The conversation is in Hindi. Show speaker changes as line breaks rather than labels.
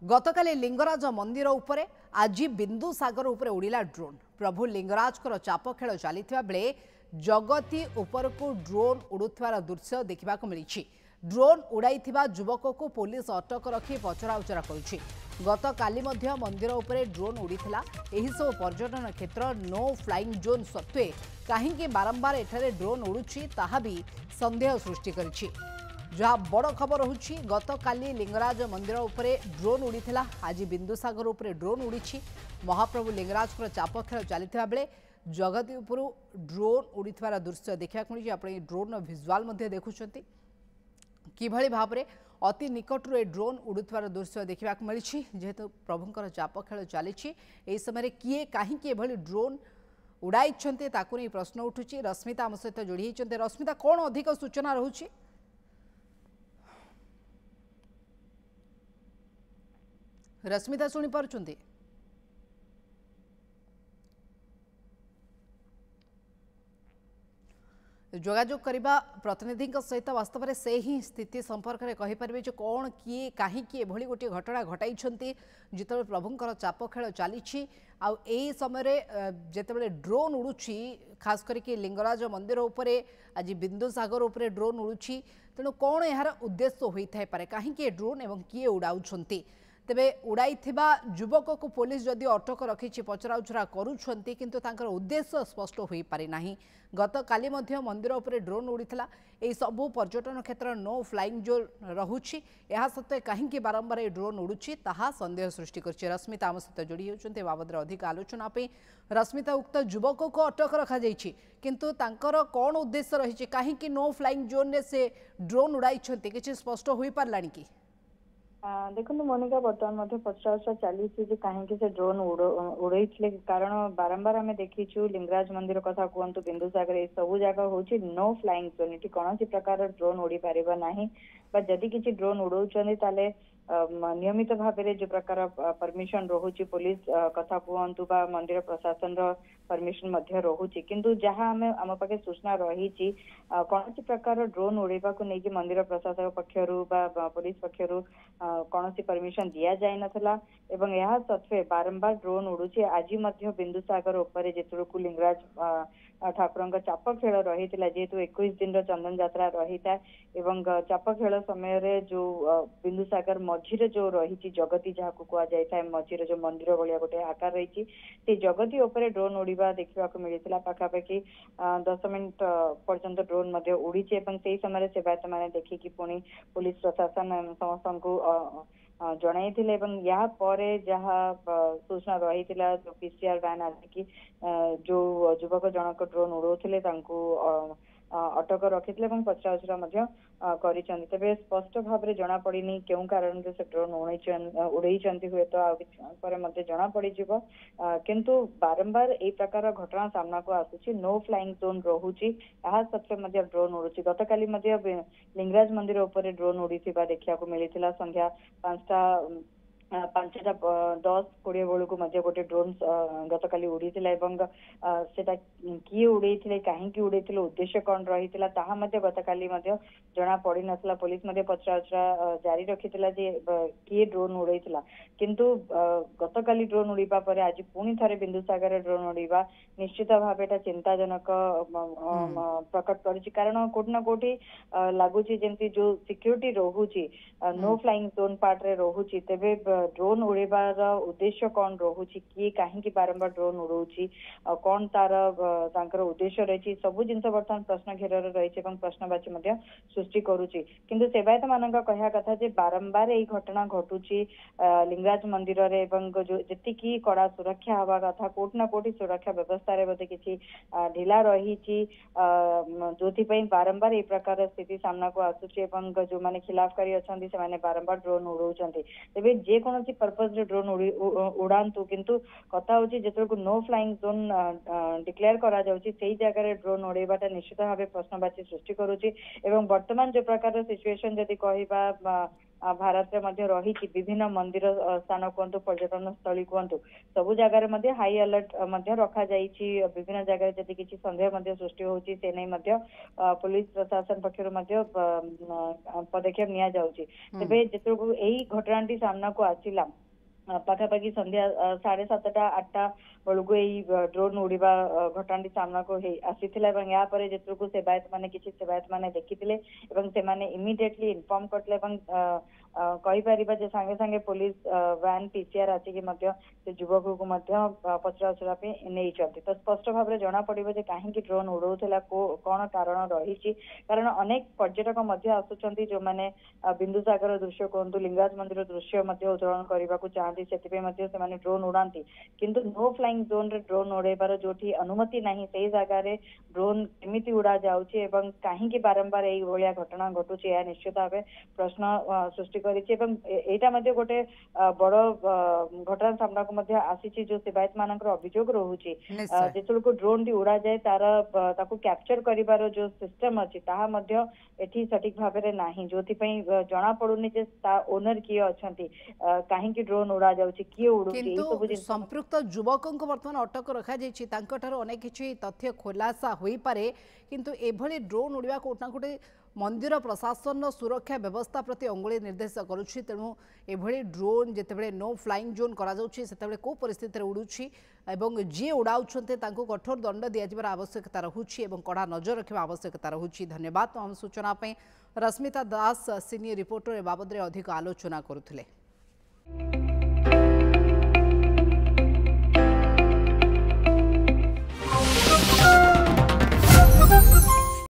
गतकाली लिंगराज मंदिर उपरे आज बिंदु सागर उपरे उड़िला ड्रोन। प्रभु लिंगराज चाप खेल चली बेले जगती उपर को ड्रोन उड़ुवार दृश्य देखा मिली। ड्रोन उड़ाई युवक को पुलिस अटक रखी पचराउचरा करुछि। गतकाली मंदिर उपरे ड्रोन उड़ीथिला। एही सब पर्यटन क्षेत्र नो फ्लाइंग जोन सत्वे कहीं बारंबार एठारे ड्रोन उड़ुछि ताहा भी संदेह सृष्टि करिछि। जहाँ बड़ खबर होछि गतकाली लिंगराज मंदिर उपरे ड्रोन उड़ीथिला। आज बिंदुसागर उपरे ड्रोन उड़ी। महाप्रभु लिंगराज चाप खेल चली बेले जगती उपरू ड्रोन उड़ीथिबार दृश्य देखा मिली। आप ड्रोन भिजुआल देखुं किभली भाव में अति निकटू ए ड्रोन उड़ुवार दृश्य देखा मिली। जेहेतु प्रभुंकर चाप खेल चली समय किए कहीं ड्रोन उड़ाई नहीं प्रश्न उठुची। रश्मिता आम सहित जोड़ी होती। रश्मिता कौन अधिक सूचना रहुची? रश्मिता शुणी पारुछंती? जोगाजोग करबा प्रतिनिधि सहित वास्तव में से ही स्थिति संपर्क में कहीपर जो कौन किए कहीं एभली गोटे घटना घटाई जिते प्रभुंकर चाप खेल चली समय जिते ड्रोन उड़ुची खास करके लिंगराज मंदिर उपरे आज बिंदुसागर उपरे ड्रोन उड़ुची तेणु कौन यार उद्देश्य होता है कहीं ड्रोन एवं किए उड़ाउछंती तेबे उड़ाई युवक को पुलिस जदि अटक रखी पचराउचरा करुछंती किंतु तांकर उद्देश्य स्पष्ट हो पारि नाही। गतकाली मंदिर उपरे ड्रोन उड़ीथिला। एई सबु पर्यटन क्षेत्र नो फ्लाइंग जोन रहुछि। एहा सत्वे कहीं बारंबार ए ड्रोन उड़ुछि ताहा संदेह सृष्टि करछि। रश्मिता आम सहित जोड़ी होउछंती बाबद अधिक आलोचना पे। रश्मिता उक्त युवक को अटक रखा जाइछि किंतु तांकर कौन उद्देश्य रहिछि कहीं नो फ्लाइंग जोन रे से ड्रोन उड़ाइछंती किछि स्पष्ट होई पारलानि कि?
देखो मोनिका बर्तमान पचराउचरा चली कहीं से ड्रोन उड़े कारण बारंबार आम देखीचु लिंगराज मंदिर कथा कहतु बिंदुसागर ये सब जगह हूँ नो फ्लाइंग जोन। ये कौन प्रकार ड्रोन उड़ी पार ना जदि किसी ड्रोन उड़ाऊँ ताले नियमित भाव में जो प्रकार परमिशन रोचे पुलिस कथा कहतु बा मंदिर प्रशासन परमिशन रोचे किंतु जहाँ आम आम पाखे सूचना रही कौन प्रकार ड्रोन उड़ेबा को लेकिन मंदिर प्रशासन पक्षर पुलिस पक्षर कौन परमिशन दि जाए नथला एवं यह सत्वे बारंबार ड्रोन उड़ुचे। आज बिंदुसागर उपरे जेतुक लिंगराज ठाकुर चाप खेल रही जेहेतु 21 दिन चंदन यात्रा रही था एवं चाप खेल समय जो बिंदुसागर मझीरे जो रही जगती जहाँ को कहुए मझीरे जो मंदिर भाया गोटे आकार रही से जगती उपरे ड्रोन उड़ीबा देखा मिलता पाखापाखि 10 मिनिट पर्यंत ड्रोन उड़ी से समय सेवायत मैंने देखिकी पुणी पुलिस प्रशासन समस्त को जणाई या परे जहाँ सूचना रही जो पीसीआर वैन आसिकी जो युवक जनक ड्रोन उड़ाऊले अटक रखी पचराउचरा तेरे स्पष्ट भाव में जना पड़नी क्यों कारण से ड्रोन उड़े हुए तो जना पड़ किंतु बारंबार यही प्रकार घटना सामना को आसूची नो फ्लाइंग जोन रोचे सत्वे ड्रोन उड़ुची। गतकाली लिंगराज मंदिर उपरे ड्रोन उड़ी देखा मिलता संध्या 5टा 10-20 बेलू को गोटे ड्रोन गतकाली उड़ी सेटा किए उड़े कहीं उड़े उद्देश्य कौन रही गतकाली जना पड़ी नसला। पुलिस पचराउचरा जारी रखी किए ड्रोन उड़े किंतु गतकाली ड्रोन उड़ीबा पर आज पुणी थे बिंदुसागर ड्रोन उड़ीबा निश्चित भाव चिंताजनक प्रकट कर कारण कोटि ना कोटि लगुच जमी जो सिक्योरिटी रोचे नो फ्लाइंग जोन पार्ट रे रोचे तेबे ड्रोन उड़ेबार उद्देश्य कौन रोचे किए कहीं बारंबार ड्रोन उड़ाऊँगी कौन तार उद्देश्य रही सबू जिन बर्तमान प्रश्न घेर रही प्रश्नवाची सृष्टि करुच्ची किंतु सेवायत मान कह कथा बारंबार यही घटना घटुची लिंगराज मंदिर जो जी कड़ा सुरक्षा हवा कथा कोटि ना कोटि सुरक्षा व्यवस्था बोधे किसी ढिला रही जो बारंबार ये प्रकार स्थिति सामना को आसूची जो मैंने खिलाफकारी अच्छा से बारंबार ड्रोन उड़ाऊँ तेज जेको पर्पज ड्रोन उड़ातु किंतु कथा हूँ जो नो फ्लाइंग जोन डिक्लेयर करा जगह ड्रोन उड़ेबाटा निश्चित भाव प्रश्नवाची सृष्टि करुच्ची। बर्तमान जो प्रकार सिचुएशन जदि कहवा भारत में रही विभिन्न मंदिर स्थान कहतु पर्यटन स्थली कहतु सबु जगार हाई अलर्ट रखा जाइछि विभिन्न जगह जदि किसी संदेह सृष्टि होछि से नहीं पुलिस प्रशासन पक्षर पदक्षेप निया जाउछि तेबे जेतु एही घटनाटी सामना को आसिला पाखापाखि संध्या 7:30 8टा बेलू यही ड्रोन उड़ीबा घटनाटी सामना को आसीथिला या पर जेतु सेवायत माने किछि सेवायत माने देखिथिले एवं से माने इमिडिएटली इन्फॉर्म करले एवं कहि परिबा जे संगे संगे पुलिस वैन पीसीआर आसी से युवक को पचराउचरा पे नहीं चलती तो स्पष्ट भाव में जना पड़ो जे कहीं ड्रोन उड़ौला कौन कारण रही कारण अनेक पर्यटक आसुचंती जो माने बिंदुसागर दृश्य कहतु लिंगराज मंदिर दृश्य उत्तोलन करने को चाहती से ड्रोन उड़ाती किंतु नो फ्लाइंग जोन रे ड्रोन उड़ेबार जो अनुमति नहीं से जगह ड्रोन केमिति उड़ा जाउछि एवं कहीं बारंबार यही भाया घटना घटुची यह निश्चित भाव प्रश्न सृष्टि एटा गोटे बड़ घटना सामना को आसी जो सेवायत मान अभियोग रोचे जो ड्रोन टी उड़ा जाए तार ताकू कैप्चर करिवार जो सिस्टम अच्छी ताहा एठी सठिक भाव में नाही जो जना पड़ुनी जे ओनर किए अच्छी कहीं ड्रोन उड़ा जाउछि किए उड़ुछि
संपृक्त युवक वर्तमान अटक रखा अनेक किसी तथ्य खुलासा हो पारे किंतु एभली ड्रोन उड़वा कोटना कोटे मंदिर प्रशासन सुरक्षा व्यवस्था प्रति अंगुली निर्देश करुच्ची तेणु एभली ड्रोन जितेबाला नो फ्लाइंग जोन कर कौ परिस्थिति उड़ुची एवं जी उड़ाऊँचे कठोर दंड दिजार आवश्यकता रहुची एवं कड़ा नजर रखा आवश्यकता रहुची। धन्यवाद तमाम सूचना रश्मिता दास सीनियर रिपोर्टर ए बाबद अधिक आलोचना करुथिले।